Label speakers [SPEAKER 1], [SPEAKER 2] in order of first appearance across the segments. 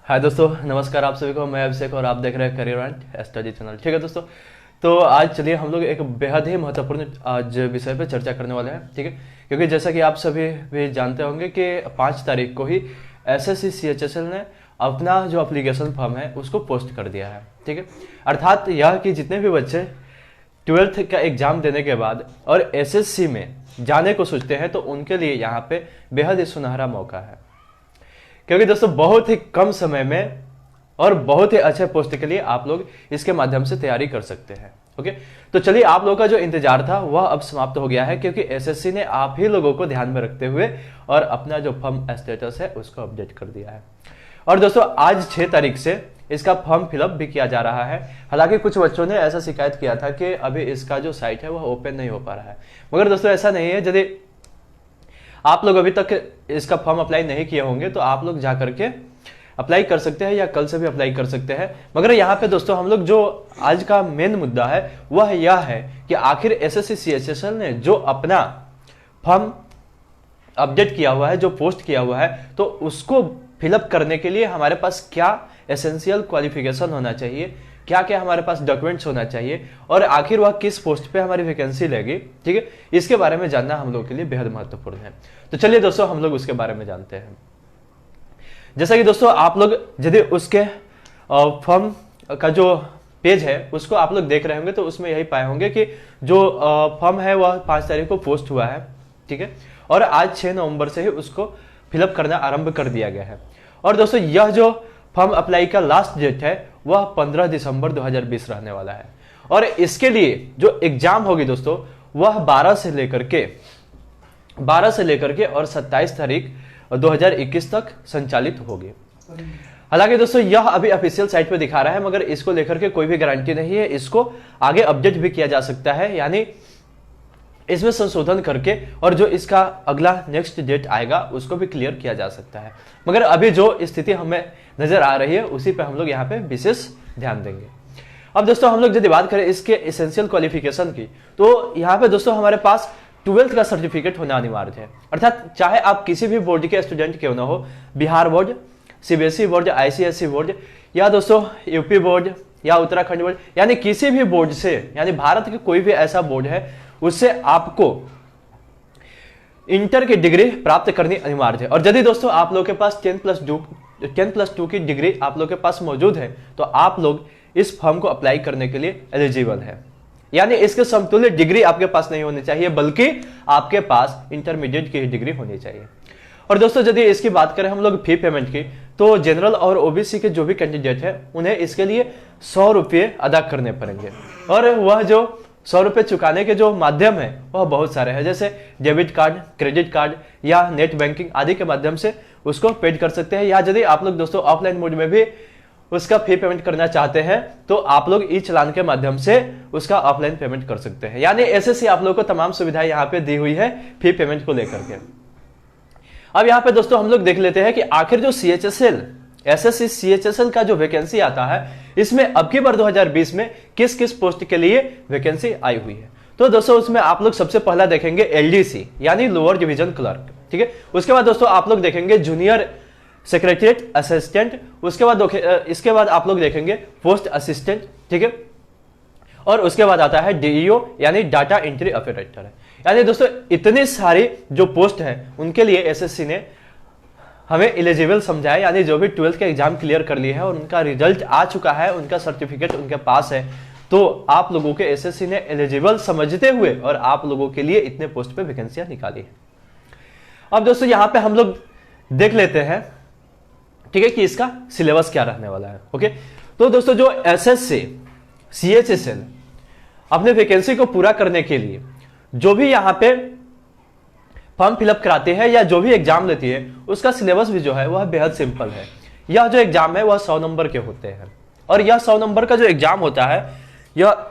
[SPEAKER 1] हाय दोस्तों, नमस्कार आप सभी को। मैं अभिषेक और आप देख रहे हैं करियर एंड स्टडी चैनल। ठीक है दोस्तों, तो आज चलिए हम लोग एक बेहद ही महत्वपूर्ण आज विषय पर चर्चा करने वाले हैं। ठीक है, क्योंकि जैसा कि आप सभी भी जानते होंगे कि 5 तारीख को ही एसएससी सीएचएसएल ने अपना जो एप्लीकेशन फॉर्म है उसको पोस्ट कर दिया है। ठीक है, अर्थात यह कि जितने भी बच्चे 12th का एग्जाम देने के बाद और एसएससी में जाने को सोचते हैं तो उनके लिए यहाँ पे बेहद ही सुनहरा मौका है, क्योंकि दोस्तों बहुत ही कम समय में और बहुत ही अच्छे पोस्ट के लिए आप लोग इसके माध्यम से तैयारी कर सकते हैं। ओके, तो चलिए आप लोगों का जो इंतजार था वह अब समाप्त हो गया है, क्योंकि एसएससी ने आप ही लोगों को ध्यान में रखते हुए और अपना जो फॉर्म स्टेटस है उसको अपडेट कर दिया है। और दोस्तों आज 6 तारीख से इसका फॉर्म फिलअप भी किया जा रहा है। हालांकि कुछ बच्चों ने ऐसा शिकायत किया था कि अभी इसका जो साइट है वह ओपन नहीं हो पा रहा है, मगर दोस्तों ऐसा नहीं है। यदि आप लोग अभी तक इसका फॉर्म अप्लाई नहीं किए होंगे तो आप लोग जा करके अप्लाई कर सकते हैं या कल से भी अप्लाई कर सकते हैं। मगर यहाँ पे दोस्तों हम लोग जो आज का मेन मुद्दा है वह यह है कि आखिर एसएससी सीएचएसएल ने जो अपना फॉर्म अपडेट किया हुआ है, जो पोस्ट किया हुआ है, तो उसको फिलअप करने के लिए हमारे पास क्या एसेंशियल क्वालिफिकेशन होना चाहिए, क्या क्या हमारे पास डॉक्यूमेंट्स होना चाहिए और आखिर वह किस पोस्ट पे हमारी वैकेंसी लेगी। ठीक है, इसके बारे में जानना हम लोग के लिए बेहद महत्वपूर्ण है। तो चलिए दोस्तों हम लोग उसके बारे में जानते हैं। जैसा कि दोस्तों आप लोग यदि उसके फॉर्म का जो पेज है उसको आप लोग देख रहे होंगे तो उसमें यही पाए होंगे कि जो फॉर्म है वह 5 तारीख को पोस्ट हुआ है। ठीक है, और आज 6 नवंबर से ही उसको फिलअप करना आरंभ कर दिया गया है। और दोस्तों यह जो फॉर्म अप्लाई का लास्ट डेट है वह 15 दिसंबर 2020 रहने वाला है। और इसके लिए जो एग्जाम होगी दोस्तों वह 12 से लेकर के और 27 तारीख 2021 तक संचालित होगी। हालांकि दोस्तों यह अभी ऑफिशियल साइट पे दिखा रहा है, मगर इसको लेकर के कोई भी गारंटी नहीं है। इसको आगे अपडेट भी किया जा सकता है, यानी इसमें संशोधन करके और जो इसका अगला नेक्स्ट डेट आएगा उसको भी क्लियर किया जा सकता है। मगर अभी जो स्थिति हमें नजर आ रही है उसी पे हम लोग यहाँ पे विशेष ध्यान देंगे। अब दोस्तों हम लोग यदि बात करें इसके एसेंशियल क्वालिफिकेशन की, तो यहाँ पे दोस्तों हमारे पास 12th का सर्टिफिकेट होना अनिवार्य है। अर्थात चाहे आप किसी भी बोर्ड के स्टूडेंट क्यों ना हो, Bihar board, CBSE board, ICSE board या दोस्तों यूपी बोर्ड या उत्तराखंड बोर्ड, यानी किसी भी बोर्ड से, यानी भारत के कोई भी ऐसा बोर्ड है उससे आपको इंटर की डिग्री प्राप्त करनी अनिवार्य है। और यदि दोस्तों आप लोग के पास 10+2 की डिग्री आप लोग के पास मौजूद है तो आप लोग इस फॉर्म को अप्लाई करने के लिए एलिजिबल है। यानी इसके समतुल्य डिग्री आपके पास नहीं होनी चाहिए, बल्कि आपके पास इंटरमीडिएट की डिग्री होनी चाहिए। और दोस्तों यदि इसकी बात करें हम लोग फी पेमेंट की, तो जनरल और ओबीसी के जो भी कैंडिडेट है उन्हें इसके लिए 100 रुपये अदा करने पड़ेंगे। और वह जो 100 रुपये चुकाने के जो माध्यम है वह बहुत सारे हैं, जैसे डेबिट कार्ड, क्रेडिट कार्ड या नेट बैंकिंग आदि के माध्यम से उसको पेड कर सकते हैं। या यदि आप लोग दोस्तों ऑफलाइन मोड में भी उसका फी पेमेंट करना चाहते हैं तो आप लोग ई चालान के माध्यम से उसका ऑफलाइन पेमेंट कर सकते हैं। यानी एसएससी आप लोग को तमाम सुविधाएं यहाँ पे दी हुई है फी पेमेंट को लेकर के। अब यहाँ पे दोस्तों हम लोग देख लेते हैं कि आखिर जो एसएससी सीएचएसएल का जो वैकेंसी आता है इसमें अब की बार 2020 में किस किस पोस्ट के लिए वैकेंसी आई हुई है। तो दोस्तों उसमें आप लोग सबसे पहला देखेंगे एलडीसी यानी लोअर डिवीजन क्लर्क। ठीक है, उसके बाद दोस्तों आप लोग देखेंगे जूनियर सेक्रेटरीट असिस्टेंट, इसके बाद आप लोग देखेंगे पोस्ट असिस्टेंट। ठीक है, और उसके बाद आता है डीईओ यानी डाटा एंट्री ऑपरेटर। यानी दोस्तों इतनी सारी जो पोस्ट है उनके लिए एसएससी ने हमें एलिजिबल समझा है। यानी जो भी 12th के एग्जाम क्लियर कर लिए है और उनका रिजल्ट आ चुका है, उनका सर्टिफिकेट उनके पास है, तो आप लोगों के एसएससी ने एलिजिबल समझते हुए और आप लोगों के लिए इतने पोस्ट पे वैकेंसियां निकाली है। अब दोस्तों यहां पे हम लोग देख लेते हैं, ठीक है, कि इसका सिलेबस क्या रहने वाला है। ओके, तो दोस्तों जो एसएससी सीएचएसएल अपने वैकेंसी को पूरा करने के लिए जो भी यहां पे फॉर्म फिलअप कराती है या जो भी एग्जाम लेती है उसका सिलेबस भी जो है वह बेहद सिंपल है। यह जो एग्जाम है वह 100 नंबर के होते हैं और यह 100 नंबर का जो एग्जाम होता है यह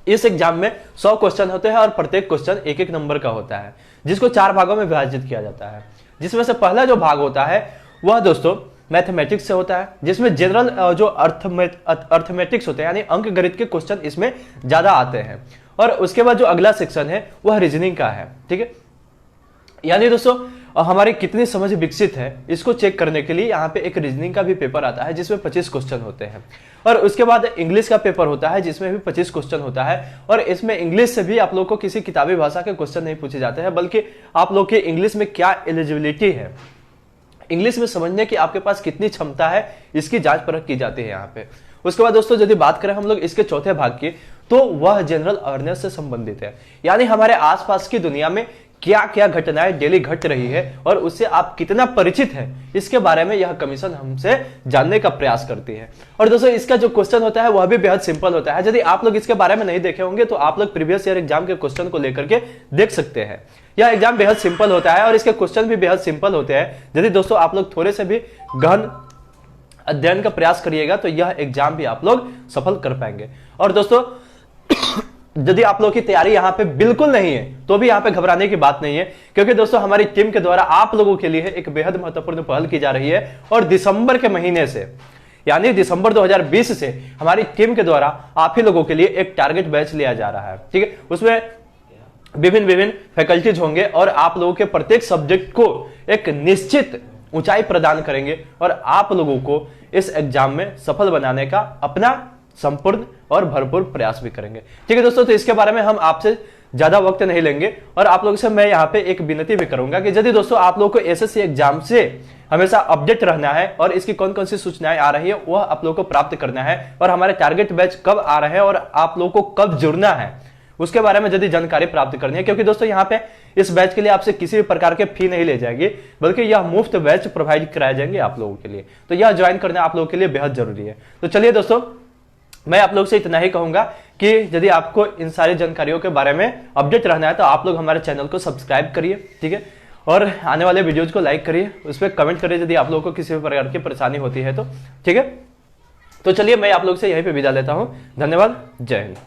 [SPEAKER 1] इस एग्जाम में 100 क्वेश्चन होते हैं और प्रत्येक क्वेश्चन 1-1 नंबर का होता है, जिसको 4 भागों में विभाजित किया जाता है। जिसमें से पहला जो भाग होता है वह दोस्तों मैथमेटिक्स से होता है, जिसमें जनरल जो अर्थमेटिक्स होते हैं यानी अंक गणित के क्वेश्चन इसमें ज्यादा आते हैं। और उसके बाद जो अगला सेक्शन है वह रीजनिंग का है। ठीक है, यानी दोस्तों और हमारी कितनी समझ विकसित है इसको चेक करने के लिए यहाँ पे एक रीजनिंग का भी पेपर आता है जिसमें 25 क्वेश्चन होते हैं, और उसके बाद इंग्लिश का पेपर होता है जिसमें भी 25 क्वेश्चन होता है। और इसमें इंग्लिश से भी आप लोग को किसी किताबी भाषा के क्वेश्चन नहीं पूछे जाते हैं, बल्कि आप लोग के इंग्लिश में क्या एलिजिबिलिटी है, इंग्लिश में समझने की आपके पास कितनी क्षमता है, इसकी जांच परख की जाती है यहाँ पे। उसके बाद दोस्तों यदि बात करें हम लोग इसके चौथे भाग की, तो वह जनरल अवेयरनेस से संबंधित है, यानी हमारे आसपास की दुनिया में क्या क्या घटनाएं डेली घट रही है और उससे आप कितना परिचित हैं, इसके बारे में यह कमीशन हमसे जानने का प्रयास करती है। और दोस्तों इसका जो क्वेश्चन होता है वह भी बेहद सिंपल होता है। यदि आप लोग इसके बारे में नहीं देखे होंगे तो आप लोग प्रीवियस ईयर एग्जाम के क्वेश्चन को लेकर के देख सकते हैं। यह एग्जाम बेहद सिंपल होता है और इसके क्वेश्चन भी बेहद सिंपल होते हैं। यदि दोस्तों आप लोग थोड़े से भी गहन अध्ययन का प्रयास करिएगा तो यह एग्जाम भी आप लोग सफल कर पाएंगे। और दोस्तों यदि आप लोग की तैयारी यहाँ पे बिल्कुल नहीं है तो भी यहाँ पे घबराने की बात नहीं है, क्योंकि दोस्तों हमारी टीम के द्वारा आप लोगों के लिए एक बेहद महत्वपूर्ण पहल की जा रही है। और दिसंबर के महीने से, यानी दिसंबर 2020 से हमारी टीम के द्वारा आप ही लोगों के लिए एक टारगेट बैच लिया जा रहा है। ठीक है, उसमें विभिन्न फैकल्टीज होंगे और आप लोगों के प्रत्येक सब्जेक्ट को एक निश्चित ऊंचाई प्रदान करेंगे और आप लोगों को इस एग्जाम में सफल बनाने का अपना संपूर्ण और भरपूर प्रयास भी करेंगे। ठीक है दोस्तों, तो इसके बारे में हम आपसे ज्यादा वक्त नहीं लेंगे और आप लोगों से मैं यहाँ पे एक विनती भी करूंगा कि यदि दोस्तों आप लोगों को एसएससी एग्जाम से हमेशा अपडेट रहना है और इसकी कौन कौन सी सूचनाएं आ रही है वह आप लोगों को प्राप्त करना है, और हमारे टारगेट बैच कब आ रहे हैं और आप लोगों को कब जुड़ना है उसके बारे में यदि जानकारी प्राप्त करनी है, क्योंकि दोस्तों यहाँ पे इस बैच के लिए आपसे किसी भी प्रकार के फी नहीं ले जाएगी, बल्कि यह मुफ्त बैच प्रोवाइड कराए जाएंगे आप लोगों के लिए। तो यह ज्वाइन करना आप लोगों के लिए बेहद जरूरी है। तो चलिए दोस्तों, मैं आप लोग से इतना ही कहूंगा कि यदि आपको इन सारी जानकारियों के बारे में अपडेट रहना है तो आप लोग हमारे चैनल को सब्सक्राइब करिए, ठीक है, और आने वाले वीडियोज को लाइक करिए, उस पर कमेंट करिए यदि आप लोगों को किसी भी प्रकार की परेशानी होती है तो। ठीक है, तो चलिए मैं आप लोग से यहीं पे विदा लेता हूं। धन्यवाद, जय हिंद।